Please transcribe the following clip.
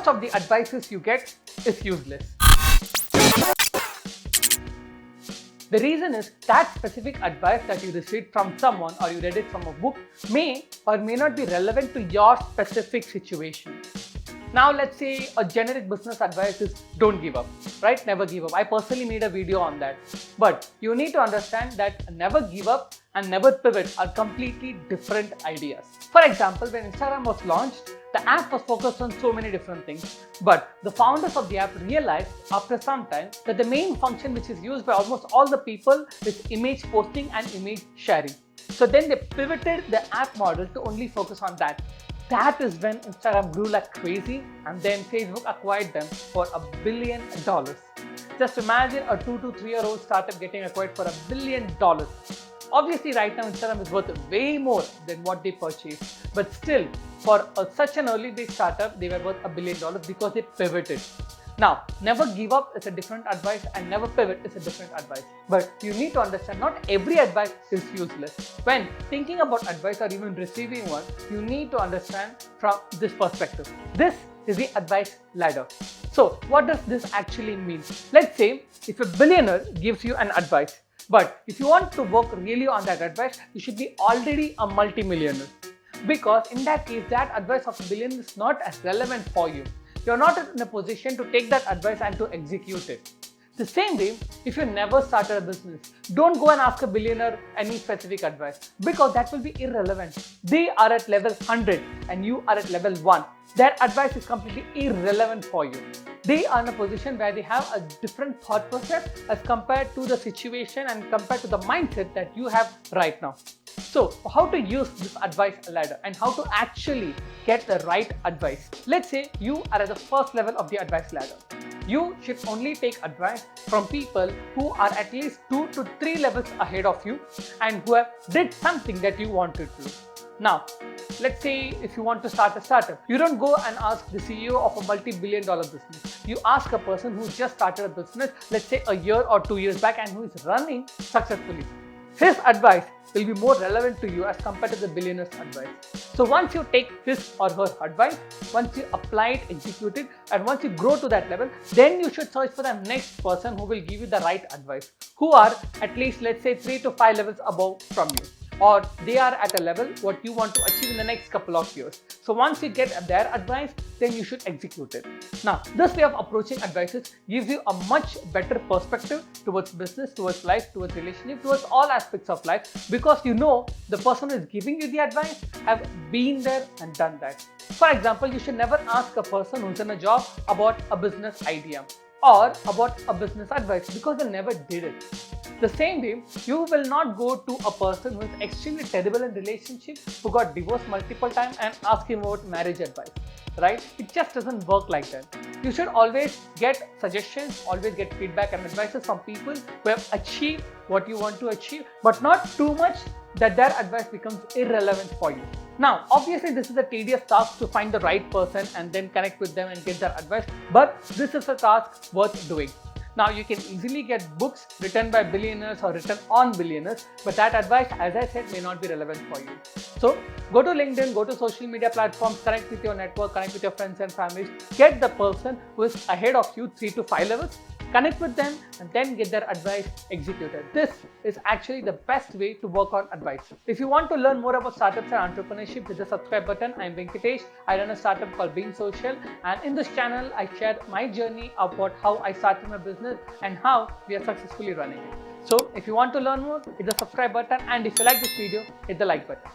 most of the advices you get is useless. The reason is that specific advice that you received from someone or you read it from a book may or may not be relevant to your specific situation. Now let's say a generic business advice is don't give up, right? Never give up. I personally made a video on that. But you need to understand that never give up and never pivot are completely different ideas. For example, when Instagram was launched, the app was focused on so many different things. But the founders of the app realized after some time that the main function which is used by almost all the people is image posting and image sharing. So then they pivoted the app model to only focus on that. That is when Instagram grew like crazy, and then Facebook acquired them for $1 billion. Just imagine a 2 to 3 year old startup getting acquired for $1 billion. Obviously right now Instagram is worth way more than what they purchased, but still for such an early day startup they were worth $1 billion because they pivoted. Now, never give up is a different advice and never pivot is a different advice. But you need to understand not every advice is useless. When thinking about advice or even receiving one, you need to understand from this perspective. This is the advice ladder. So what does this actually mean? Let's say if a billionaire gives you an advice, but if you want to work really on that advice, you should be already a multi-millionaire. Because in that case, that advice of a billionaire is not as relevant for you. You're not in a position to take that advice and to execute it. The same way, if you never started a business, don't go and ask a billionaire any specific advice because that will be irrelevant. They are at level 100 and you are at level 1. Their advice is completely irrelevant for you. They are in a position where they have a different thought process as compared to the situation and compared to the mindset that you have right now. So, how to use this advice ladder and how to actually get the right advice. Let's say you are at the first level of the advice ladder. You should only take advice from people who are at least 2 to 3 levels ahead of you and who have did something that you wanted to. Now, let's say if you want to start a startup, you don't go and ask the CEO of a multi-billion dollar business. You ask a person who just started a business, let's say a year or 2 years back and who is running successfully. His advice will be more relevant to you as compared to the billionaire's advice. So once you take his or her advice, once you apply it, execute it, and once you grow to that level, then you should search for the next person who will give you the right advice, who are at least let's say 3 to 5 levels above from you, or they are at a level what you want to achieve in the next couple of years. So once you get their advice, then you should execute it. Now, this way of approaching advices gives you a much better perspective towards business, towards life, towards relationship, towards all aspects of life, because you know the person who is giving you the advice have been there and done that. For example, you should never ask a person who's in a job about a business idea or about a business advice because they never did it. The same way, you will not go to a person who is extremely terrible in relationship, who got divorced multiple times and ask him about marriage advice, right? It just doesn't work like that. You should always get suggestions, always get feedback and advices from people who have achieved what you want to achieve, but not too much that their advice becomes irrelevant for you. Now, obviously this is a tedious task to find the right person and then connect with them and get their advice, but this is a task worth doing. Now, you can easily get books written by billionaires or written on billionaires, but that advice, as I said, may not be relevant for you. So, go to LinkedIn, go to social media platforms, connect with your network, connect with your friends and families, get the person who is ahead of you 3 to 5 levels, connect with them and then get their advice executed. This is actually the best way to work on advice. If you want to learn more about startups and entrepreneurship, hit the subscribe button. I'm Venkatesh. I run a startup called Being Social, and in this channel, I share my journey about how I started my business and how we are successfully running it. So if you want to learn more, hit the subscribe button, and if you like this video, hit the like button.